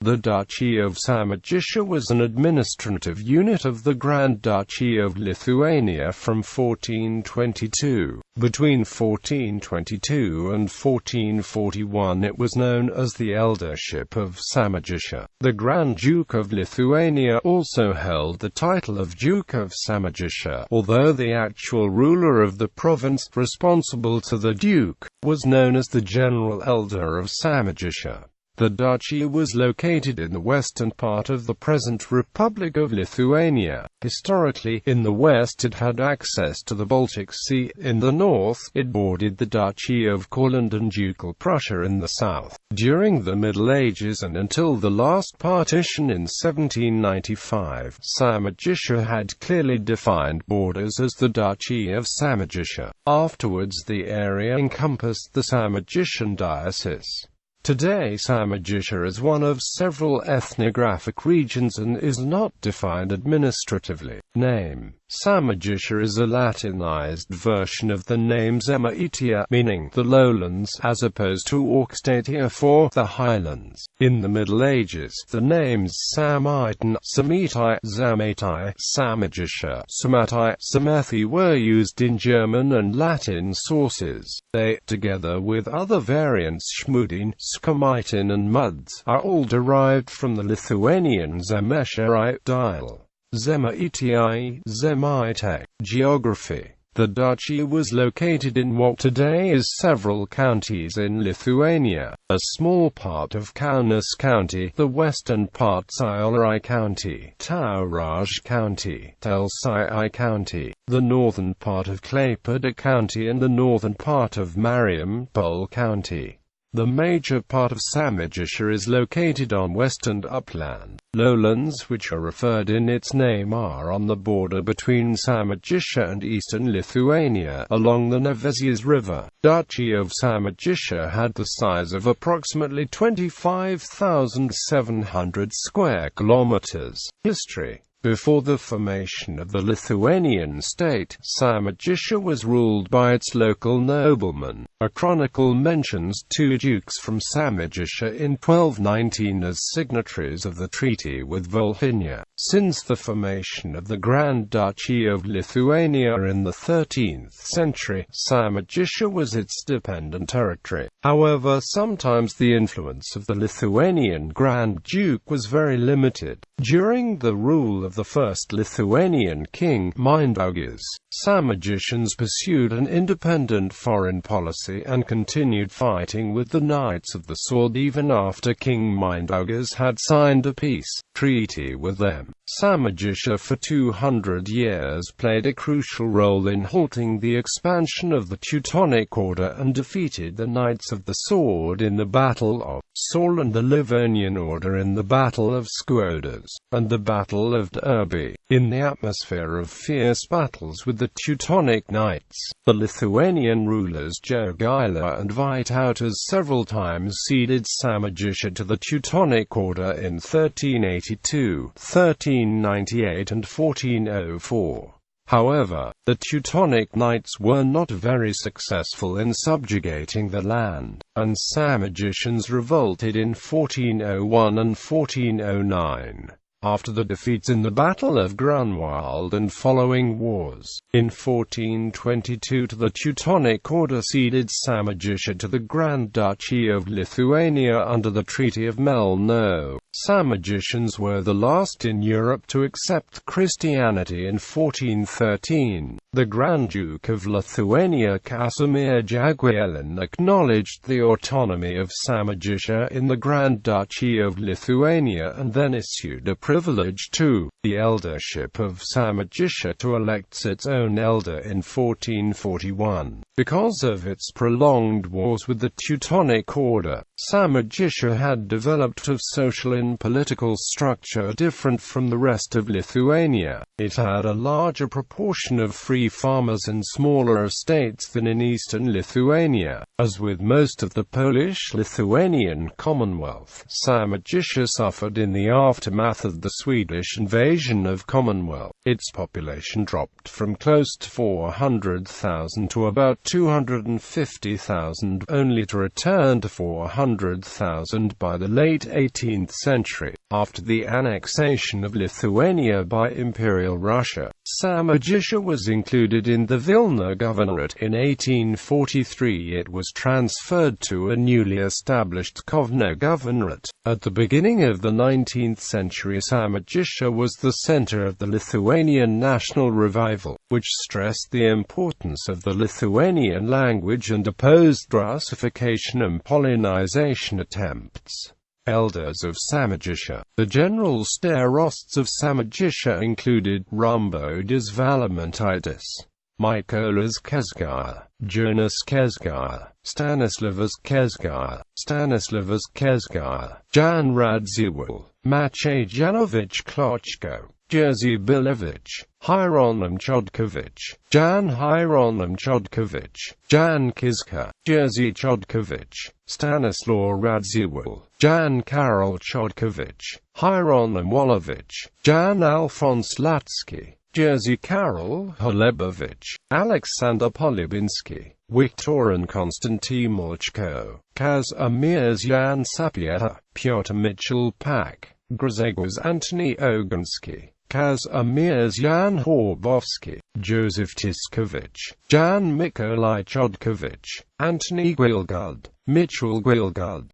The Duchy of Samogitia was an administrative unit of the Grand Duchy of Lithuania from 1422. Between 1422 and 1441 it was known as the Eldership of Samogitia. The Grand Duke of Lithuania also held the title of Duke of Samogitia, although the actual ruler of the province, responsible to the duke, was known as the General Elder of Samogitia. The duchy was located in the western part of the present Republic of Lithuania. Historically, in the west it had access to the Baltic Sea, in the north, it bordered the Duchy of Courland and Ducal Prussia in the south. During the Middle Ages and until the last partition in 1795, Samogitia had clearly defined borders as the Duchy of Samogitia. Afterwards the area encompassed the Samogitian diocese. Today Samogitia is one of several ethnographic regions and is not defined administratively. Name: Samogitia is a Latinized version of the name Samogitia, meaning the lowlands, as opposed to Aukštaitija for the highlands. In the Middle Ages, the names Samaitin, Samitai, Zamaitai, Samogitia, Samatai, Samethi were used in German and Latin sources. They, together with other variants Shmudin, Skamaitin and Muds, are all derived from the Lithuanian Zemesherai dial. Zemaitai, Zemaitai. Geography: the duchy was located in what today is several counties in Lithuania: a small part of Kaunas County, the western part Šiauliai County, Tauragė County, Telšiai County, the northern part of Klaipėda County and the northern part of Marijampolė County. The major part of Samogitia is located on western upland. Lowlands which are referred in its name are on the border between Samogitia and eastern Lithuania, along the Nevėžis River. Duchy of Samogitia had the size of approximately 25,700 square kilometers. History: before the formation of the Lithuanian state, Samogitia was ruled by its local noblemen. A chronicle mentions two dukes from Samogitia in 1219 as signatories of the treaty with Volhynia. Since the formation of the Grand Duchy of Lithuania in the 13th century, Samogitia was its dependent territory. However, sometimes the influence of the Lithuanian Grand Duke was very limited. During the rule of the first Lithuanian king, Mindaugas, Samogitians pursued an independent foreign policy and continued fighting with the Knights of the Sword even after King Mindaugas had signed a peace treaty with them. Samogitia for 200 years played a crucial role in halting the expansion of the Teutonic Order and defeated the Knights of the Sword in the Battle of Saul and the Livonian Order in the Battle of Skuodas, and the Battle of Derby. In the atmosphere of fierce battles with the Teutonic Knights, the Lithuanian rulers Jogaila and Vytautas several times ceded Samogitia to the Teutonic Order in 1382, 1398 and 1404. However, the Teutonic Knights were not very successful in subjugating the land, and Samogitians revolted in 1401 and 1409. After the defeats in the Battle of Grunwald and following wars, in 1422 the Teutonic Order ceded Samogitia to the Grand Duchy of Lithuania under the Treaty of Melno. Samogitians were the last in Europe to accept Christianity in 1413. The Grand Duke of Lithuania Casimir Jagiellon acknowledged the autonomy of Samogitia in the Grand Duchy of Lithuania and then issued a privilege to the Eldership of Samogitia to elect its own elder in 1441. Because of its prolonged wars with the Teutonic Order, Samogitia had developed a social and political structure different from the rest of Lithuania. It had a larger proportion of free farmers and smaller estates than in eastern Lithuania. As with most of the Polish-Lithuanian Commonwealth, Samogitia suffered in the aftermath of the Swedish invasion of Commonwealth. Its population dropped from close to 400,000 to about 250,000, only to return to 400,000 by the late 18th century. After the annexation of Lithuania by Imperial Russia, Samogitia was included in the Vilna Governorate. In 1843 it was transferred to a newly established Kovno Governorate. At the beginning of the 19th century, Samogitia was the center of the Lithuanian national revival, which stressed the importance of the Lithuanian language and opposed Russification and Polonization attempts. Elders of Samogitia. The general starosts of Samogitia included Rumbodas Valamantitis, Mykolas Kezgaya, Jonas Kezgaya, Stanislavas Kezgaya, Jan Radziwill, Maciej Janowicz Klochko, Jerzy Bilewicz, Hieronym Chodkowicz, Jan Hieronym Chodkowicz, Jan Kizka, Jerzy Chodkowicz, Stanislaw Radziwill, Jan Karol Chodkowicz, Hieronym Wolowicz, Jan Alphonse Latsky, Jerzy Karol Holebowicz, Aleksander Polubinski, Wiktorin Konstantin Molchko, Kazimierz Jan Sapieta, Piotr Mitchell Pak, Grzegorz Antony Ogonski, Kazimierz Jan Horbowski, Joseph Tiskowicz, Jan Mikolai Chodkowicz, Antony Gwilgud, Mitchell Gwilgud,